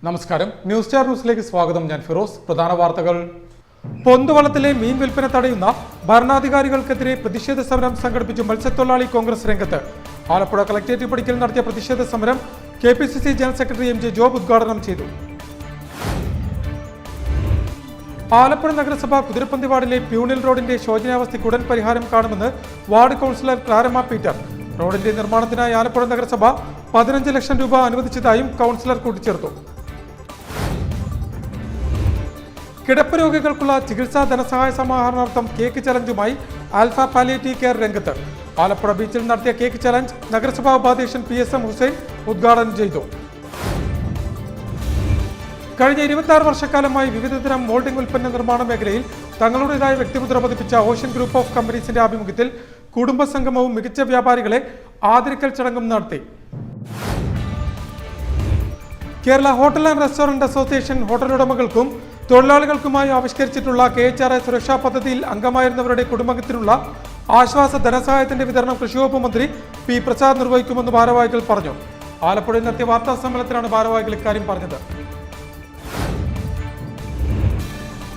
നമസ്കാരം, news star ന്യൂസിലേക്ക് സ്വാഗതം. ഞാൻ ഫിറോസ്. പ്രധാന വാർത്തകൾ. പൊന്തുവളത്തിലെ മീൻ വിൽപ്പന തടയുന്ന ഭരണാധികാരികൾക്കെതിരെ പ്രതിഷേധ സമരം സംഘടിപ്പിച്ചു മത്സ്യത്തൊഴിലാളി കോൺഗ്രസ് രംഗത്ത്. ആലപ്പുഴ കളക്ടറേറ്റ് പടിക്കൽ നടത്തിയ പ്രതിഷേധ സമരം KPCC general secretary MJ job ഉദ്ഘാടനം ചെയ്തു. ആലപ്പുഴ നഗരസഭ കുതിരപ്പന്തി വാർഡിലെ പ്യൂണിൽ റോഡിന്റെ ശോചനീയാവസ്ഥയ്ക്ക് ഉടൻ പരിഹാരം കാണുമെന്ന് വാർഡ് കൗൺസിലർ ക്ലാരമ്മ പീറ്റർ. റോഡിന്റെ നിർമ്മാണത്തിനായി ആലപ്പുഴ നഗരസഭ 15 ലക്ഷം രൂപ അനുവദിച്ചതായും കൗൺസിലർ കൂട്ടിച്ചേർത്തു. കിടപ്പ് രോഗികൾക്കുള്ള ചികിത്സാ ധനസഹായ സമാഹരണാർത്ഥം കേക്ക് ചലഞ്ചുമായി ആൽഫ പാലിയേറ്റീവ് കെയർ രംഗത്ത്. ആലപ്പുഴ ബീച്ചിൽ നടത്തിയ കേക്ക് ചലഞ്ച് നഗരസഭാ ഉപാധ്യക്ഷൻ PSM ഹുസൈൻ ഉദ്ഘാടനം ചെയ്തു. കഴിഞ്ഞ 26 വർഷക്കാലമായി വിവിധതരം മോൾഡിംഗ് ഉൽപ്പന്ന നിർമ്മാണ മേഖലയിൽ തങ്ങളുടേതായ വ്യക്തിമുദ്ര പതിപ്പിച്ച ഓഷ്യൻ ഗ്രൂപ്പ് ഓഫ് കമ്പനീസിന്റെ ആഭിമുഖ്യത്തിൽ കുടുംബസംഗമവും മികച്ച വ്യാപാരികളെ ആദരിക്കൽ ചടങ്ങും നടത്തി. Kerala hotel and restaurant association hotel ഉടമകൾക്കും തൊഴിലാളികൾക്കുമായി ആവിഷ്കരിച്ചിട്ടുള്ള KHRA സുരക്ഷാ പദ്ധതിയിൽ അംഗമായിരുന്നവരുടെ കുടുംബത്തിനുള്ള ആശ്വാസ ധനസഹായത്തിന്റെ വിതരണം കൃഷിവകുപ്പ് മന്ത്രി P പ്രസാദ് നിർവഹിക്കുമെന്ന് ഭാരവാഹികൾ പറഞ്ഞു. ആലപ്പുഴയിൽ നടത്തിയ വാർത്താ സമ്മേളനത്തിലാണ് ഭാരവാഹികൾ ഇക്കാര്യം പറഞ്ഞത്.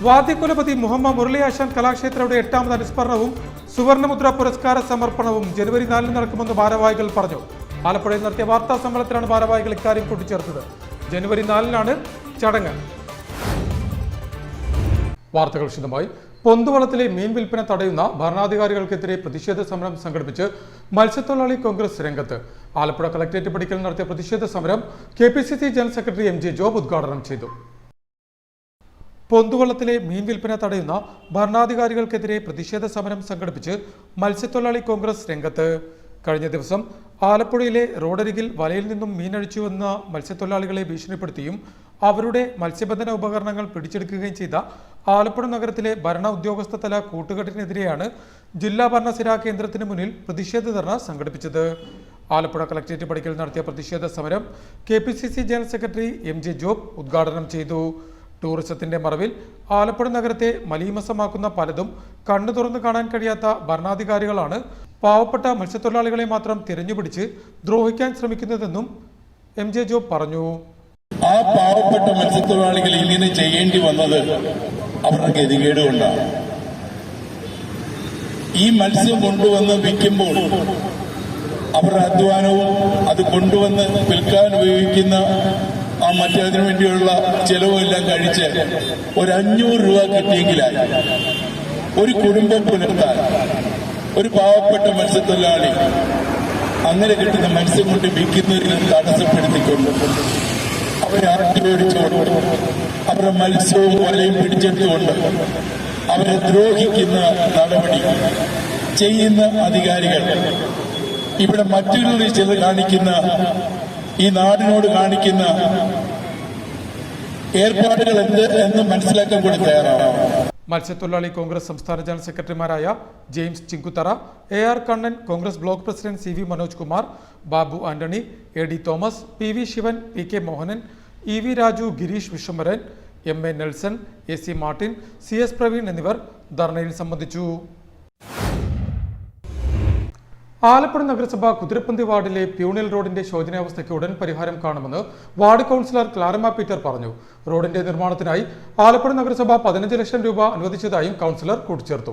വാദ്യകുലപതി മുഹമ്മദ് മുരളി ആശാൻ കലാക്ഷേത്രയുടെ 8ാമത് അനുസ്മരണവും സുവർണമുദ്ര പുരസ്കാര സമർപ്പണവും ജനുവരി 4 നടക്കുമെന്ന് ഭാരവാഹികൾ പറഞ്ഞു. ആലപ്പുഴയിൽ നടത്തിയ വാർത്താ സമ്മേളനത്തിലാണ് ഭാരവാഹികൾ ഇക്കാര്യം കൂട്ടിച്ചേർത്തത്. ജനുവരി 4 ചടങ്ങ്. വാർത്തകൾ വിശദമായി. പൊന്തുവളത്തിലെ മീൻ വിൽപ്പന തടയുന്ന ഭരണാധികാരികൾക്കെതിരെ പ്രതിഷേധ സമരം സംഘടിപ്പിച്ച് മത്സ്യത്തൊഴിലാളി കോൺഗ്രസ് രംഗത്ത്. ആലപ്പുഴ കളക്ടറേറ്റ് പടിക്കൽ നടത്തിയ പ്രതിഷേധ സമരം KPCC general secretary MJ job ഉദ്ഘാടനം ചെയ്തു. പൊന്തുവളത്തിലെ മീൻ വിൽപ്പന തടയുന്ന ഭരണാധികാരികൾക്കെതിരെ പ്രതിഷേധ സമരം സംഘടിപ്പിച്ച് മത്സ്യത്തൊഴിലാളി കോൺഗ്രസ് രംഗത്ത്. കഴിഞ്ഞ ദിവസം ആലപ്പുഴയിലെ റോഡരികിൽ വലയിൽ നിന്നും മീനഴിച്ചുവെന്ന മത്സ്യത്തൊഴിലാളികളെ ഭീഷണിപ്പെടുത്തിയും അവരുടെ മത്സ്യബന്ധന ഉപകരണങ്ങൾ പിടിച്ചെടുക്കുകയും ചെയ്ത ആലപ്പുഴ നഗരത്തിലെ ഭരണ ഉദ്യോഗസ്ഥ തല കൂട്ടുകെട്ടിനെതിരെയാണ് ജില്ലാ ഭരണസിരാ കേന്ദ്രത്തിന് മുന്നിൽ പ്രതിഷേധ ധർണ സംഘടിപ്പിച്ചത്. ആലപ്പുഴ കളക്ടറേറ്റ് പടിക്കൽ നടത്തിയ പ്രതിഷേധ സമരം KPCC general secretary MJ job ഉദ്ഘാടനം ചെയ്തു. ടൂറിസത്തിന്റെ മറവിൽ ആലപ്പുഴ നഗരത്തെ മലീമസമാക്കുന്ന പലതും കണ്ണു തുറന്നു കാണാൻ കഴിയാത്ത ഭരണാധികാരികളാണ് പാവപ്പെട്ട മത്സ്യത്തൊഴിലാളികളെ മാത്രം തിരഞ്ഞുപിടിച്ച് ദ്രോഹിക്കാൻ ശ്രമിക്കുന്നതെന്നും MJ ജോബ് പറഞ്ഞു. ആ പാവപ്പെട്ട മത്സ്യത്തൊഴിലാളികൾ ഇങ്ങനെ ചെയ്യേണ്ടി വന്നത് അവരുടെ ഗതികേട് കൊണ്ടാണ്. ഈ മത്സ്യം കൊണ്ടുവന്ന് വിൽക്കുമ്പോൾ അവരുടെ അധ്വാനവും അത് കൊണ്ടുവന്ന് വിൽക്കാൻ ഉപയോഗിക്കുന്ന ആ മറ്റേതിനു വേണ്ടിയുള്ള ചെലവും എല്ലാം കഴിച്ച് ഒരു 500 രൂപ കിട്ടിയെങ്കിലായി ഒരു കുടുംബം പുലർത്താൻ ഒരു പാവപ്പെട്ട മത്സ്യത്തൊഴിലാളി അങ്ങനെ കിട്ടുന്ന മത്സ്യം കൊണ്ട് വിൽക്കുന്നതിന് തടസ്സപ്പെടുത്തിക്കൊണ്ട് അവരെ ആട്ടിയോടിച്ചുകൊണ്ട് അവരുടെ മത്സ്യവും വലയും പിടിച്ചെടുത്തുകൊണ്ട് അവരെ ദ്രോഹിക്കുന്ന നടപടി ചെയ്യുന്ന അധികാരികൾ ഇവിടെ മറ്റുള്ളവരിൽ ചെന്ന് കാണിക്കുന്ന ഈ നാടിനോട് കാണിക്കുന്ന ഏർപ്പാടുകൾ എന്ന് മനസ്സിലാക്കാൻ കൂടി തയ്യാറാണ്. മത്സ്യത്തൊഴിലാളി കോൺഗ്രസ് സംസ്ഥാന ജനറൽ സെക്രട്ടറിമാരായ James Chinguthara, AR Kannan, Congress block president CV Manoj Kumar, Babu Antony, AD Thomas, PV Sivan, PK Mohanan, EV Raju, Girish Viswambharan, MA Nelson, AC Martin, CS Praveen എന്നിവർ ധർണയിൽ സംബന്ധിച്ചു. ആലപ്പുഴ നഗരസഭ കുതിരപ്പന്തി വാർഡിലെ പ്യൂണിൽ റോഡിന്റെ ശോചനീയാവസ്ഥയ്ക്ക് ഉടൻ പരിഹാരം കാണുമെന്ന് വാർഡ് കൗൺസിലർ ക്ലാരമ്മ പീറ്റർ പറഞ്ഞു. റോഡിന്റെ നിർമ്മാണത്തിനായി ആലപ്പുഴ നഗരസഭ 15 ലക്ഷം രൂപ അനുവദിച്ചതായും കൗൺസിലർ കൂട്ടിച്ചേർത്തു.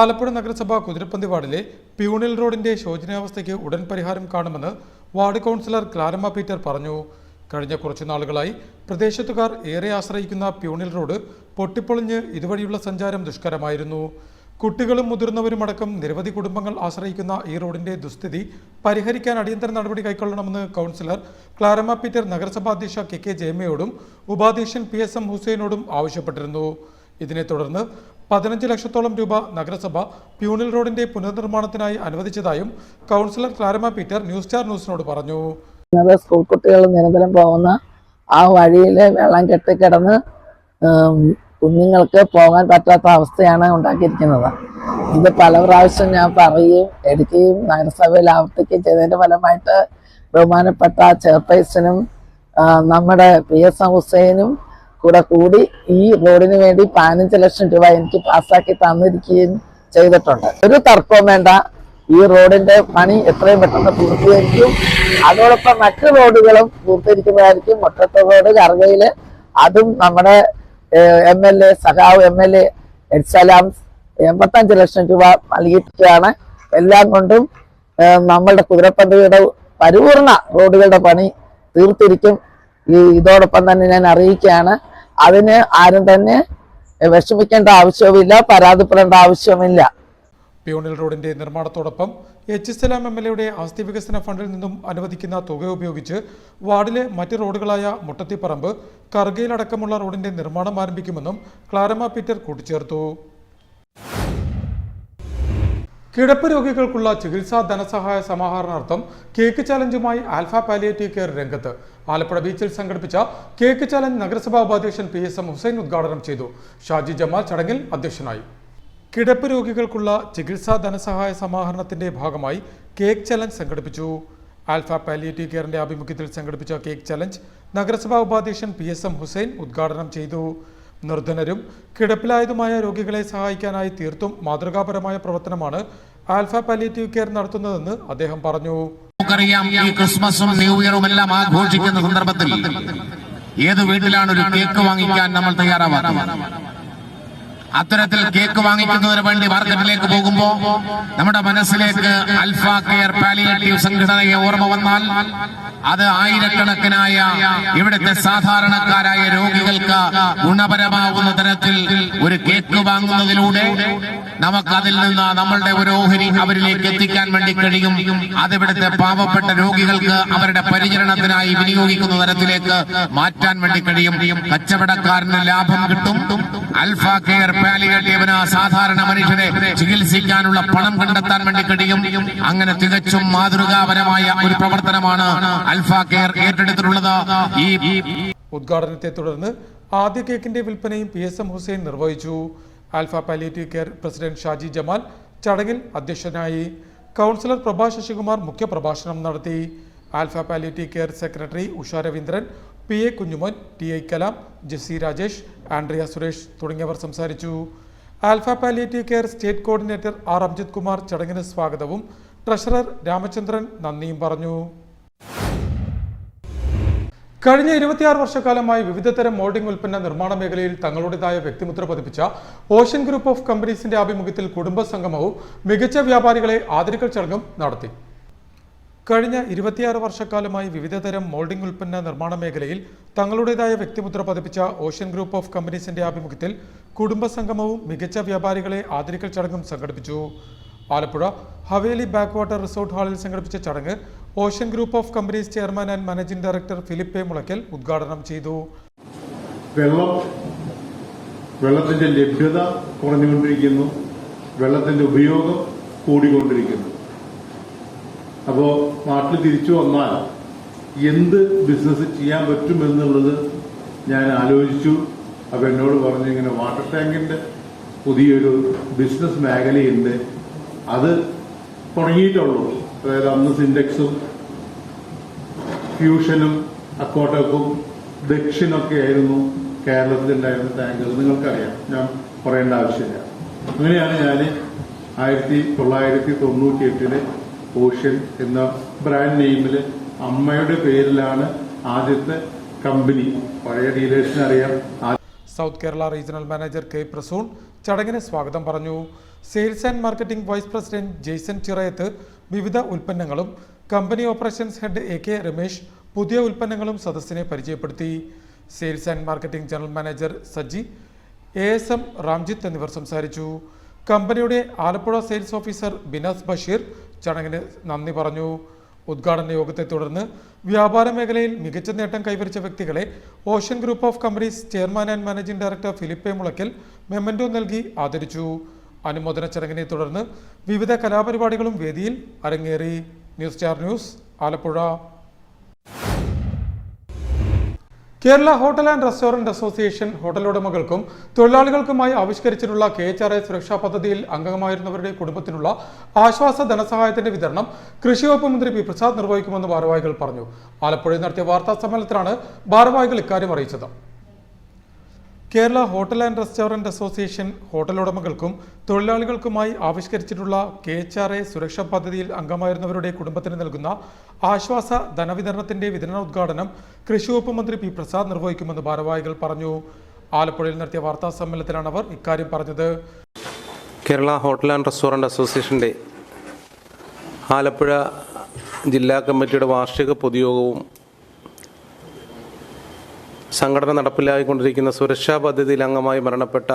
ആലപ്പുഴ നഗരസഭ കുതിരപ്പന്തി വാർഡിലെ പ്യൂണിൽ റോഡിന്റെ ശോചനീയാവസ്ഥയ്ക്ക് ഉടൻ പരിഹാരം കാണുമെന്ന് വാർഡ് കൗൺസിലർ ക്ലാരമ്മ പീറ്റർ പറഞ്ഞു. കഴിഞ്ഞ കുറച്ചു നാളുകളായി പ്രദേശത്തുകാർ ഏറെ ആശ്രയിക്കുന്ന പ്യൂണിൽ റോഡ് പൊട്ടിപ്പൊളിഞ്ഞ് ഇതുവഴിയുള്ള സഞ്ചാരം ദുഷ്കരമായിരുന്നു. കുട്ടികളും മുതിർന്നവരുമടക്കം നിരവധി കുടുംബങ്ങൾ ആശ്രയിക്കുന്ന ഈ റോഡിന്റെ ദുസ്ഥിതി പരിഹരിക്കാൻ അടിയന്തര നടപടി കൈക്കൊള്ളണമെന്ന് കൗൺസിലർ ക്ലാരമ്മ പീറ്റർ നഗരസഭാ അധ്യക്ഷ KK ജയമ്മയോടും ഉപാധ്യക്ഷൻ PSM ഹുസൈനോടും ആവശ്യപ്പെട്ടിരുന്നു. ഇതിനെ തുടർന്ന് 15 ലക്ഷത്തോളം രൂപ നഗരസഭ പ്യൂണിൽ റോഡിന്റെ പുനർനിർമ്മാണത്തിനായി അനുവദിച്ചതായും councillor Claramma Peter News Star ന്യൂസിനോട് പറഞ്ഞു. സ്കൂൾ കുട്ടികൾ നിരന്തരം പോകുന്ന ആ വഴിയിൽ വെള്ളം കെട്ടിക്കിടന്ന് കുഞ്ഞുങ്ങൾക്ക് പോകാൻ പറ്റാത്ത അവസ്ഥയാണ് ഉണ്ടാക്കിയിരിക്കുന്നത്. ഇത് പല പ്രാവശ്യം ഞാൻ പറയുകയും എടുക്കുകയും നഗരസഭയിൽ ആവർത്തിക്കുകയും ചെയ്തതിന്റെ ഫലമായിട്ട് ബഹുമാനപ്പെട്ട ചെയർപേഴ്സണും നമ്മുടെ PSM ഹുസൈനും കൂടി ഈ റോഡിന് വേണ്ടി 15 ലക്ഷം രൂപ എനിക്ക് പാസ്സാക്കി തന്നിരിക്കുകയും ചെയ്തിട്ടുണ്ട്. ഒരു തർക്കവും വേണ്ട. ഈ റോഡിന്റെ പണി എത്രയും പെട്ടെന്ന് പൂർത്തീകരിക്കും. അതോടൊപ്പം മറ്റു റോഡുകളും പൂർത്തീകരിക്കുന്നതായിരിക്കും. മുട്ടത്ത് റോഡ്, കർഗയില്, അതും നമ്മുടെ MLA സഖാവ് MLA എഡ്സലാം 85 ലക്ഷം രൂപ നൽകിയിട്ടാണ്. എല്ലാം കൊണ്ടും നമ്മളുടെ കുതിരപ്പന്തിയുടെ പരിപൂർണ റോഡുകളുടെ പണി തീർത്തിരിക്കും. ഇതോടൊപ്പം തന്നെ ഞാൻ അറിയിക്കുകയാണ്, അതിന് ആരും തന്നെ വിഷമിക്കേണ്ട ആവശ്യവുമില്ല, പരാതിപ്പെടേണ്ട ആവശ്യമില്ല. പ്യൂണിൽ റോഡിന്റെ നിർമ്മാണത്തോടൊപ്പം എച്ച് MLAയുടെ ആസ്തി വികസന ഫണ്ടിൽ നിന്നും അനുവദിക്കുന്ന തുക ഉപയോഗിച്ച് വാർഡിലെ മറ്റ് റോഡുകളായ മുട്ടത്തിപ്പറമ്പ്, കർഗയിലടക്കമുള്ള റോഡിന്റെ നിർമ്മാണം ആരംഭിക്കുമെന്നും ക്ലാരമ്മ പീറ്റർ കൂട്ടിച്ചേർത്തു. കിടപ്പ് രോഗികൾക്കുള്ള ചികിത്സാ ധനസഹായ സമാഹരണാർത്ഥം കേക്ക് ചാലഞ്ചുമായി ആൽഫ പാലിയേറ്റീവ് കെയർ രംഗത്ത്. ആലപ്പുഴ ബീച്ചിൽ സംഘടിപ്പിച്ച കേക്ക് ചാലഞ്ച് നഗരസഭാ ഉപാധ്യക്ഷൻ PSM ഹുസൈൻ ഉദ്ഘാടനം ചെയ്തു. ഷാജി ജമാൽ ചടങ്ങിൽ അധ്യക്ഷനായി. കിടപ്പ് രോഗികൾക്കുള്ള ചികിത്സാ ധനസഹായ സമാഹരണത്തിന്റെ ഭാഗമായി കേക്ക് ചലഞ്ച് സംഘടിപ്പിച്ചു. ആൽഫ പാലിയേറ്റീവ് കെയറിന്റെ ആഭിമുഖ്യത്തിൽ സംഘടിപ്പിച്ച കേക്ക് ചലഞ്ച് നഗരസഭാ ഉപാധ്യക്ഷൻ PSM ഹുസൈൻ ഉദ്ഘാടനം ചെയ്തു. നിർധനരും കിടപ്പിലായതുമായ രോഗികളെ സഹായിക്കാനായി തീർത്തും മാതൃകാപരമായ പ്രവർത്തനമാണ് ആൽഫ പാലിയേറ്റീവ് കെയർ നടത്തുന്നതെന്ന് അദ്ദേഹം പറഞ്ഞു. നമുക്കറിയാം, ഈ ക്രിസ്മസും ന്യൂ ഇയറും എല്ലാം ആഘോഷിക്കുന്ന സന്ദർഭത്തിൽ ഏത് വീട്ടിലാണ് ഒരു കേക്ക് വാങ്ങിക്കാൻ നമ്മൾ തയ്യാറാവാറ്? അത്തരത്തിൽ കേക്ക് വാങ്ങിക്കുന്നതിന് വേണ്ടി മാർക്കറ്റിലേക്ക് പോകുമ്പോ നമ്മുടെ മനസ്സിലേക്ക് ആൽഫ കെയർ പാലിയേറ്റീവ് സംഘടനയെ ഓർമ്മ വന്നാൽ അത് ആയിരക്കണക്കിനായ ഇവിടുത്തെ സാധാരണക്കാരായ രോഗികൾക്ക് ഗുണപരമാകുന്ന തരത്തിൽ ഒരു കേക്ക് വാങ്ങുന്നതിലൂടെ നമുക്കതിൽ നിന്ന് നമ്മളുടെ ഒരു ഓഹരി അവരിലേക്ക് എത്തിക്കാൻ വേണ്ടി കഴിയും. അതിവിടുത്തെ പാവപ്പെട്ട രോഗികൾക്ക് അവരുടെ പരിചരണത്തിനായി വിനിയോഗിക്കുന്ന തരത്തിലേക്ക് മാറ്റാൻ വേണ്ടി കഴിയും. കച്ചവടക്കാരന് ലാഭം കിട്ടും. ആൽഫ കെയർ പാലിയേറ്റീവിന് സാധാരണ മനുഷ്യരെ ചികിത്സിക്കാനുള്ള പണം കണ്ടെത്താൻ വേണ്ടി കഴിയും. അങ്ങനെ തികച്ചും മാതൃകാപരമായ ഒരു പ്രവർത്തനമാണ് ആൽഫ കെയർ ഏറ്റെടുത്തിട്ടുള്ളത്. ഉദ്ഘാടനത്തെ തുടർന്ന് ആദ്യ കേക്കിന്റെ വിൽപ്പനയും PSM ഹുസൈൻ നിർവഹിച്ചു. Alpha palliative care president Shaji Jamal ചടങ്ങിൽ അധ്യക്ഷനായി. കൗൺസിലർ പ്രഭാ ശശികുമാർ മുഖ്യപ്രഭാഷണം നടത്തി. Alpha palliative care secretary Usha Raveendran, PA Kunjumon, TI Kalam, Jessy Rajesh, Andrea Suresh തുടങ്ങിയവർ സംസാരിച്ചു. Alpha palliative care state coordinator R Amjith Kumar ചടങ്ങിന് സ്വാഗതവും ട്രഷറർ രാമചന്ദ്രൻ നന്ദിയും പറഞ്ഞു. കഴിഞ്ഞ 26 വർഷക്കാലമായി വിവിധതരം മോൾഡിംഗ് ഉൽപ്പന്ന നിർമ്മാണ മേഖലയിൽ തങ്ങളുടേതായ വ്യക്തിമുദ്ര പതിപ്പിച്ച ഓഷ്യൻ ഗ്രൂപ്പ് ഓഫ് കമ്പനീസിന്റെ ആഭിമുഖ്യത്തിൽ കുടുംബ സംഗമവും മികച്ച വ്യാപാരികളെ ആദരിക്കൽ ചടങ്ങും നടത്തി. കഴിഞ്ഞ 26 വർഷക്കാലമായി വിവിധതരം മോൾഡിംഗ് ഉൽപ്പന്ന നിർമ്മാണ മേഖലയിൽ തങ്ങളുടേതായ വ്യക്തിമുദ്ര പതിപ്പിച്ച ഓഷ്യൻ ഗ്രൂപ്പ് ഓഫ് കമ്പനീസിന്റെ ആഭിമുഖ്യത്തിൽ കുടുംബ സംഗമവും മികച്ച വ്യാപാരികളെ ആദരിക്കൽ ചടങ്ങും സംഘടിപ്പിച്ചു. Alappuzha Haveli back water resort ഹാളിൽ സംഘടിപ്പിച്ച ചടങ്ങ് ocean Group of Companies chairman and managing director Philip Mulakkal ഉദ്ഘാടനം ചെയ്തു. വെള്ളത്തിന്റെ ലഭ്യത കുറഞ്ഞുകൊണ്ടിരിക്കുന്നു, വെള്ളത്തിന്റെ ഉപയോഗം കൂടിക്കൊണ്ടിരിക്കുന്നു. അപ്പോൾ നാട്ടിൽ തിരിച്ചു വന്നാൽ എന്ത് ബിസിനസ് ചെയ്യാൻ പറ്റുമെന്നുള്ളത് ഞാൻ ആലോചിച്ചു. അപ്പോൾ എന്നോട് പറഞ്ഞു, ഇങ്ങനെ വാട്ടർ ടാങ്കിന്റെ പുതിയൊരു ബിസിനസ് മേഖലയുണ്ട്, അത് തുടങ്ങിയിട്ടുള്ളൂ. അതായത് അന്ന് സിൻഡെക്സും ഫ്യൂഷനും അക്കോട്ടക്കും ദക്ഷിണൊക്കെ ആയിരുന്നു കേരളത്തിലുണ്ടായിരുന്ന ടാങ്കുകൾ. നിങ്ങൾക്കറിയാം, ഞാൻ പറയേണ്ട ആവശ്യമില്ല. അങ്ങനെയാണ് ഞാൻ 1998 ഓഷ്യൻ എന്ന ബ്രാൻഡ് നെയിമിൽ അമ്മയുടെ പേരിലാണ് ആദ്യത്തെ കമ്പനി. പഴയ ഡീലേഴ്സിന് അറിയാം. South Kerala regional manager K Prasoon ചടങ്ങിന് സ്വാഗതം പറഞ്ഞു. Sales and marketing vice president Jaison Chirayath വിവിധ ഉൽപ്പന്നങ്ങളും company operations head AK Ramesh പുതിയ ഉൽപ്പന്നങ്ങളും സദസ്സിനെ പരിചയപ്പെടുത്തി. Sales and marketing general manager Saji, ASM Ramjith എന്നിവർ സംസാരിച്ചു. കമ്പനിയുടെ ആലപ്പുഴ സെയിൽസ് ഓഫീസർ ബിനാസ് ബഷീർ ചടങ്ങിന് നന്ദി പറഞ്ഞു. ഉദ്ഘാടന യോഗത്തെ തുടർന്ന് വ്യാപാര മേഖലയിൽ മികച്ച നേട്ടം കൈവരിച്ച വ്യക്തികളെ Ocean Group of Companies chairman and managing director Philip Mulakkal memento നൽകി ആദരിച്ചു. അനുമോദന ചടങ്ങിനെ തുടർന്ന് വിവിധ കലാപരിപാടികളും വേദിയിൽ അരങ്ങേറി. News Star News, Alappuzha. Kerala hotel and restaurant association hotel ഉടമകൾക്കും തൊഴിലാളികൾക്കുമായി ആവിഷ്കരിച്ചിട്ടുള്ള KHRA സുരക്ഷാ പദ്ധതിയിൽ അംഗമായിരുന്നവരുടെ കുടുംബത്തിനുള്ള ആശ്വാസ ധനസഹായത്തിന്റെ വിതരണം കൃഷി വകുപ്പ് മന്ത്രി P പ്രസാദ് നിർവഹിക്കുമെന്ന് ഭാരവാഹികൾ പറഞ്ഞു. ആലപ്പുഴയിൽ നടത്തിയ വാർത്താ സമ്മേളനത്തിലാണ് ഭാരവാഹികൾ ഇക്കാര്യം അറിയിച്ചത്. Kerala hotel and restaurant association hotel ഉടമകൾക്കും തൊഴിലാളികൾക്കുമായി ആവിഷ്കരിച്ചിട്ടുള്ള KHRA സുരക്ഷാ പദ്ധതിയിൽ അംഗമായിരുന്നവരുടെ കുടുംബത്തിന് നൽകുന്ന ആശ്വാസ ധനവിതരണത്തിന്റെ വിതരണോദ്ഘാടനം കൃഷി വകുപ്പ് മന്ത്രി പി പ്രസാദ് നിർവഹിക്കുമെന്ന് ഭാരവാഹികൾ പറഞ്ഞു. ആലപ്പുഴയിൽ നടത്തിയ വാർത്താ സമ്മേളനത്തിലാണ് അവർ ഇക്കാര്യം പറഞ്ഞത്. കേരള ഹോട്ടൽ ആൻഡ് റെസ്റ്റോറന്റ് അസോസിയേഷൻ്റെ ആലപ്പുഴ ജില്ലാ കമ്മിറ്റിയുടെ വാർഷിക പൊതുയോഗവും സംഘടന നടപ്പിലാക്കിക്കൊണ്ടിരിക്കുന്ന സുരക്ഷാ പദ്ധതിയിൽ അംഗമായി മരണപ്പെട്ട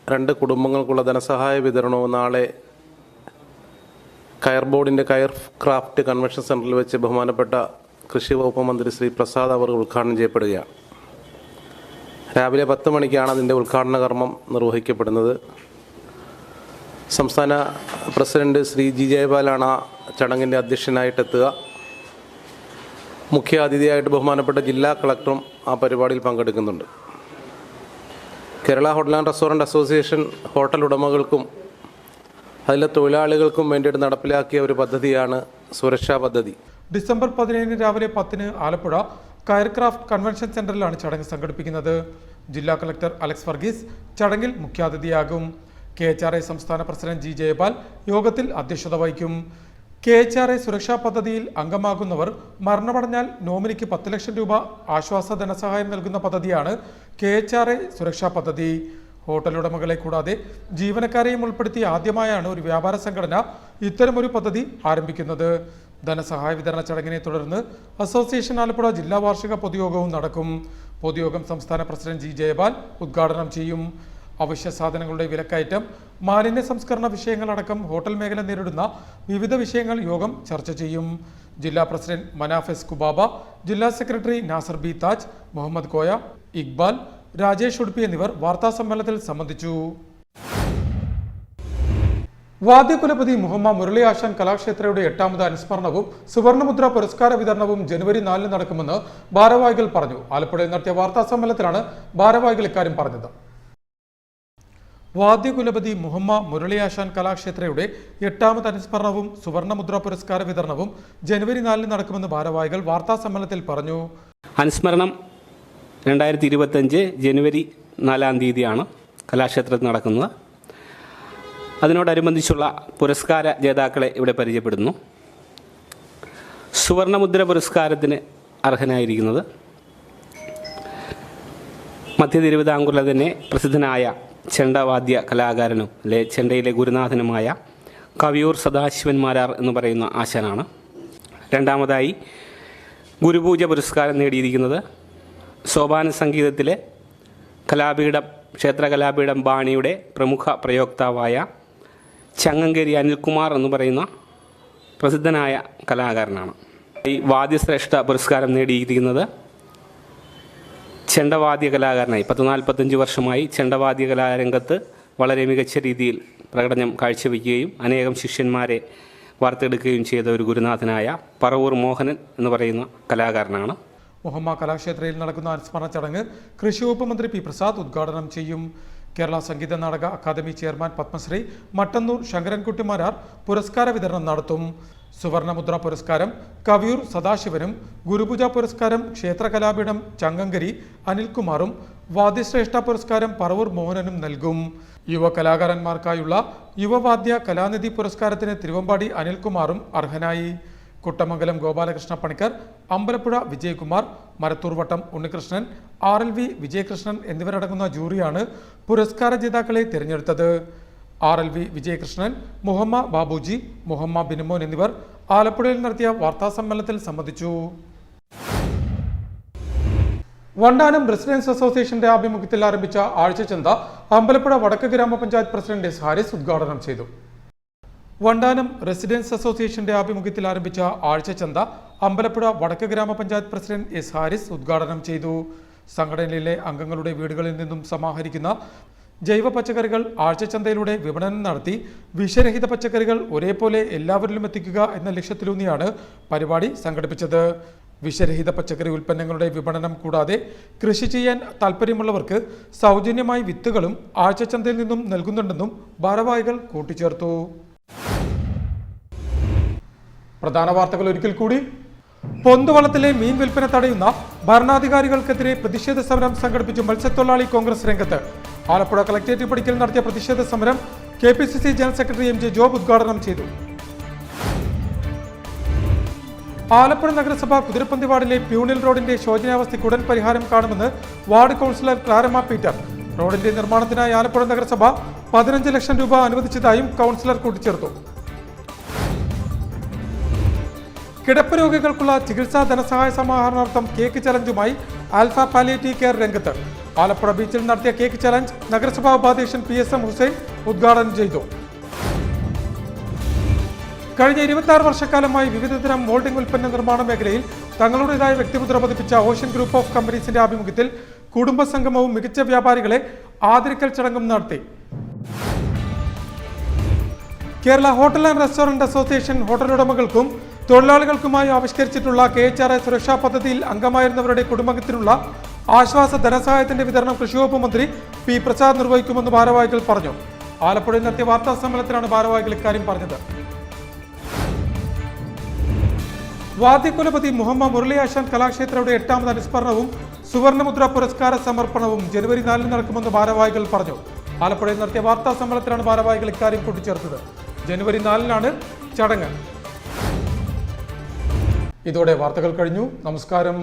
2 കുടുംബങ്ങൾക്കുള്ള ധനസഹായ വിതരണവും നാളെ കയർ ബോർഡിൻ്റെ കയർ ക്രാഫ്റ്റ് കൺവെൻഷൻ സെൻറ്ററിൽ വെച്ച് ബഹുമാനപ്പെട്ട കൃഷി വകുപ്പ് മന്ത്രി ശ്രീ പ്രസാദ് അവർ ഉദ്ഘാടനം ചെയ്യപ്പെടുകയാണ്. രാവിലെ 10 മണിക്കാണ് അതിൻ്റെ ഉദ്ഘാടന കർമ്മം നിർവഹിക്കപ്പെടുന്നത്. സംസ്ഥാന പ്രസിഡന്റ് ശ്രീ ജി ജയപാലാണ് ആ ചടങ്ങിൻ്റെ അധ്യക്ഷനായിട്ടെത്തുക. മുഖ്യ അതിഥിയായിട്ട് ബഹുമാനപ്പെട്ട ജില്ലാ കളക്ടറും ആ പരിപാടിയിൽ പങ്കെടുക്കുന്നുണ്ട്. Kerala hotel and restaurant association hotel ഉടമകൾക്കും അതിലെ തൊഴിലാളികൾക്കും വേണ്ടിയിട്ട് നടപ്പിലാക്കിയ ഒരു പദ്ധതിയാണ് സുരക്ഷാ പദ്ധതി. ഡിസംബർ 17 രാവിലെ 10 ആലപ്പുഴ കയർക്രാഫ്റ്റ് കൺവെൻഷൻ സെന്ററിലാണ് ചടങ്ങ് സംഘടിപ്പിക്കുന്നത്. ജില്ലാ കളക്ടർ അലക്സ് വർഗീസ് ചടങ്ങിൽ മുഖ്യാതിഥിയാകും. KHRA സംസ്ഥാന പ്രസിഡന്റ് ജി ജയപാൽ യോഗത്തിൽ അധ്യക്ഷത വഹിക്കും. KHRA സുരക്ഷാ പദ്ധതിയിൽ അംഗമാകുന്നവർ മരണമടഞ്ഞാൽ നോമിനിക്ക് 10 ലക്ഷം രൂപ ആശ്വാസ ധനസഹായം നൽകുന്ന പദ്ധതിയാണ് KHRA സുരക്ഷാ പദ്ധതി. ഹോട്ടൽ ഉടമകളെ കൂടാതെ ജീവനക്കാരെയും ഉൾപ്പെടുത്തി ആദ്യമായാണ് ഒരു വ്യാപാര സംഘടന ഇത്തരമൊരു പദ്ധതി ആരംഭിക്കുന്നത്. ധനസഹായ വിതരണ ചടങ്ങിനെ തുടർന്ന് അസോസിയേഷൻ ആലപ്പുഴ ജില്ലാ വാർഷിക പൊതുയോഗവും നടക്കും. പൊതുയോഗം സംസ്ഥാന പ്രസിഡന്റ് ജി ജയപാൽ ഉദ്ഘാടനം ചെയ്യും. അവശ്യ സാധനങ്ങളുടെ വിലക്കയറ്റം, മാലിന്യ സംസ്കരണ വിഷയങ്ങളടക്കം ഹോട്ടൽ മേഖല നേരിടുന്ന വിവിധ വിഷയങ്ങൾ യോഗം ചർച്ച ചെയ്യും. ജില്ലാ പ്രസിഡന്റ് മനാഫെസ് കുബാബ, ജില്ലാ സെക്രട്ടറി നാസർ ബി താജ്, മുഹമ്മദ് കോയ, ഇക്ബാൽ, രാജേഷ് ഉടുപ്പി എന്നിവർ വാർത്താ സമ്മേളനത്തിൽ സംബന്ധിച്ചു. വാദ്യകുലപതി മുഹമ്മ മുരളി ആശാൻ കലാക്ഷേത്രയുടെ 8ാമത് അനുസ്മരണവും സുവർണമുദ്ര പുരസ്കാര വിതരണവും ജനുവരി 4 നടക്കുമെന്ന് ഭാരവാഹികൾ പറഞ്ഞു. ആലപ്പുഴയിൽ നടത്തിയ വാർത്താ സമ്മേളനത്തിലാണ് ഭാരവാഹികൾ ഇക്കാര്യം പറഞ്ഞത്. വാദ്യകുലപതി മുഹമ്മ മുരളി ആശാൻ കലാക്ഷേത്രയുടെ 8ാമത് അനുസ്മരണവും സുവർണമുദ്ര പുരസ്കാര വിതരണവും ജനുവരി 4 നടക്കുമെന്ന് ഭാരവാഹികൾ വാർത്താ സമ്മേളനത്തിൽ പറഞ്ഞു. അനുസ്മരണം 2025 ജനുവരി 4 തീയതിയാണ് കലാക്ഷേത്രത്തിൽ നടക്കുന്നത്. അതിനോടനുബന്ധിച്ചുള്ള പുരസ്കാര ജേതാക്കളെ ഇവിടെ പരിചയപ്പെടുന്നു. സുവർണമുദ്ര പുരസ്കാരത്തിന് അർഹനായിരിക്കുന്നത് മധ്യ തിരുവിതാംകൂറിലെ തന്നെ പ്രസിദ്ധനായ ചെണ്ടവാദ്യ കലാകാരനും ചെണ്ടയിലെ ഗുരുനാഥനുമായ കവിയൂർ സദാശിവൻ മാരാർ എന്ന് പറയുന്ന ആശാനാണ്. രണ്ടാമതായി ഗുരുപൂജ പുരസ്കാരം നേടിയിരിക്കുന്നത് സോപാന സംഗീതത്തിലെ കലാപീഠം ക്ഷേത്ര കലാപീഠം ബാണിയുടെ പ്രമുഖ പ്രയോക്താവായ ചങ്ങങ്കേരി അനിൽകുമാർ എന്ന് പറയുന്ന പ്രസിദ്ധനായ കലാകാരനാണ്. ഈ വാദ്യശ്രേഷ്ഠ പുരസ്കാരം നേടിയിരിക്കുന്നത് ചെണ്ടവാദ്യ കലാകാരനായി 45 വർഷമായി ചെണ്ടവാദ്യ കലാരംഗത്ത് വളരെ മികച്ച രീതിയിൽ പ്രകടനം കാഴ്ചവെക്കുകയും അനേകം ശിഷ്യന്മാരെ വാർത്തെടുക്കുകയും ചെയ്ത ഒരു ഗുരുനാഥനായ പറവൂർ മോഹനൻ എന്ന് പറയുന്ന കലാകാരനാണ്. മുഹമ്മ കലാക്ഷേത്രയിൽ നടക്കുന്ന അനുസ്മരണ ചടങ്ങ് കൃഷി വകുപ്പ് മന്ത്രി പി പ്രസാദ് ഉദ്ഘാടനം ചെയ്യും. കേരള സംഗീത നാടക അക്കാദമി ചെയർമാൻ പത്മശ്രീ മട്ടന്നൂർ ശങ്കരൻകുട്ടി മാരാർ പുരസ്കാര വിതരണം നടത്തും. സുവർണമുദ്ര പുരസ്കാരം കവിയൂർ സദാശിവനും, ഗുരുപൂജ പുരസ്കാരം ക്ഷേത്ര കലാപീഠം ചങ്ങങ്കരി അനിൽകുമാറും, വാദ്യശ്രേഷ്ഠ പുരസ്കാരം പറവൂർ മോഹനനും നൽകും. യുവ കലാകാരന്മാർക്കായുള്ള യുവവാദ്യ കലാനിധി പുരസ്കാരത്തിന് തിരുവമ്പാടി അനിൽകുമാറും അർഹനായി. കുട്ടമംഗലം ഗോപാലകൃഷ്ണ പണിക്കർ, അമ്പലപ്പുഴ വിജയകുമാർ, മരത്തൂർവട്ടം ഉണ്ണികൃഷ്ണൻ, RLV വിജയകൃഷ്ണൻ എന്നിവരടങ്ങുന്ന ജൂറിയാണ് പുരസ്കാര ജേതാക്കളെ തിരഞ്ഞെടുത്തത്. RLV വിജയകൃഷ്ണൻ, മുഹമ്മ ബാബുജി, മുഹമ്മ ബിനുമോൻ എന്നിവർ ആലപ്പുഴയിൽ നടത്തിയ വാർത്താ സമ്മേളനത്തിൽ സംബന്ധിച്ചു. വണ്ടാനം റെസിഡൻസ് അസോസിയേഷന്റെ ആഭിമുഖ്യത്തിൽ ആരംഭിച്ച ആഴ്ചച്ചന്ത അമ്പലപ്പുഴ വടക്ക് ഗ്രാമപഞ്ചായത്ത് പ്രസിഡന്റ് എസ് ഹാരിസ് ഉദ്ഘാടനം ചെയ്തു. വണ്ടാനം റെസിഡൻസ് അസോസിയേഷന്റെ ആഭിമുഖ്യത്തിൽ ആരംഭിച്ച ആഴ്ചച്ചന്ത അമ്പലപ്പുഴ വടക്ക് ഗ്രാമപഞ്ചായത്ത് പ്രസിഡന്റ് എസ് ഹാരിസ് ഉദ്ഘാടനം ചെയ്തു. സംഘടനയിലെ അംഗങ്ങളുടെ വീടുകളിൽ നിന്നും സമാഹരിക്കുന്ന ജൈവ പച്ചക്കറികൾ ആഴ്ചച്ചന്തയിലൂടെ വിപണനം നടത്തി വിഷരഹിത പച്ചക്കറികൾ ഒരേപോലെ എല്ലാവരിലും എത്തിക്കുക എന്ന ലക്ഷ്യത്തിലൂന്നിയാണ് പരിപാടി സംഘടിപ്പിച്ചത്. വിഷരഹിത പച്ചക്കറി ഉൽപ്പന്നങ്ങളുടെ വിപണനം കൂടാതെ കൃഷി ചെയ്യാൻ താൽപ്പര്യമുള്ളവർക്ക് സൗജന്യമായി വിത്തുകളും ആഴ്ചച്ചന്തയിൽ നിന്നും നൽകുന്നുണ്ടെന്നും ഭാരവാഹികൾ കൂട്ടിച്ചേർത്തു. പ്രധാന വാർത്തകൾ ഒരിക്കൽ കൂടി. പൊന്തുവളത്തിലെ മീൻ വിൽപ്പന തടയുന്ന ഭരണാധികാരികൾക്കെതിരെ പ്രതിഷേധ സമരം സംഘടിപ്പിച്ചു മത്സ്യത്തൊഴിലാളി കോൺഗ്രസ് രംഗത്ത്. ആലപ്പുഴ കളക്ടറേറ്റ് പടിക്കൽ നടത്തിയ പ്രതിഷേധ സമരം KPCC general secretary MJ job ഉദ്ഘാടനം ചെയ്തു. ആലപ്പുഴ നഗരസഭ കുതിരപ്പന്തി വാർഡിലെ പ്യൂണിൽ റോഡിന്റെ ശോചനീയാവസ്ഥയ്ക്ക് ഉടൻ പരിഹാരം കാണുമെന്ന് വാർഡ് കൗൺസിലർ ക്ലാരമ്മ പീറ്റർ. റോഡിന്റെ നിർമ്മാണത്തിനായി ആലപ്പുഴ നഗരസഭ 15 ലക്ഷം രൂപ അനുവദിച്ചതായും കൗൺസിലർ കൂട്ടിച്ചേർത്തു. കിടപ്പ് രോഗികൾക്കുള്ള ചികിത്സാ ധനസഹായ സമാഹരണാർത്ഥം കേക്ക് ചലഞ്ചുമായി ആൽഫ പാലിയേറ്റീവ് കെയർ രംഗത്ത്. ആലപ്പുഴ ബീച്ചിൽ നടത്തിയ കേക്ക് ചലഞ്ച് നഗരസഭാ ഉപാധ്യക്ഷൻ PSM ഹുസൈൻ ഉദ്ഘാടനം ചെയ്തു. കഴിഞ്ഞ 26 വർഷക്കാലമായി വിവിധതരം മോൾഡിംഗ് ഉൽപ്പന്ന നിർമ്മാണ മേഖലയിൽ തങ്ങളുടേതായ വ്യക്തിമുദ്ര പതിപ്പിച്ച ഓഷ്യൻ ഗ്രൂപ്പ് ഓഫ് കമ്പനീസിന്റെ ആഭിമുഖ്യത്തിൽ കുടുംബസംഗമവും മികച്ച വ്യാപാരികളെ ആദരിക്കൽ ചടങ്ങും നടത്തി. Kerala hotel and restaurant association hotel ഉടമകൾക്കും തൊഴിലാളികൾക്കുമായി ആവിഷ്കരിച്ചിട്ടുള്ള KHRA സുരക്ഷാ പദ്ധതിയിൽ അംഗമായിരുന്നവരുടെ കുടുംബത്തിനുള്ള ആശ്വാസ ധനസഹായത്തിന്റെ വിതരണം കൃഷിവകുപ്പ് മന്ത്രി P. പ്രസാദ് നിർവഹിക്കുമെന്ന് ഭാരവാഹികൾ പറഞ്ഞു. ആലപ്പുഴയിൽ നടത്തിയ വാർത്താ സമ്മേളനത്തിലാണ് ഭാരവാഹികൾ ഇക്കാര്യം പറഞ്ഞത്. വാദ്യകുലപതി മുഹമ്മദ് മുരളി ആശാൻ കലാക്ഷേത്രയുടെ 8ാമത് അനുസ്മരണവും സുവർണമുദ്ര പുരസ്കാര സമർപ്പണവും ജനുവരി 4 നടക്കുമെന്ന് ഭാരവാഹികൾ പറഞ്ഞു. ആലപ്പുഴയിൽ നടത്തിയ വാർത്താ സമ്മേളനത്തിലാണ് ഭാരവാഹികൾ ഇക്കാര്യം കൂട്ടിച്ചേർത്തത്. ജനുവരി 4 ചടങ്ങ്. ഇതോടെ വാർത്തകൾ കഴിഞ്ഞു. നമസ്കാരം.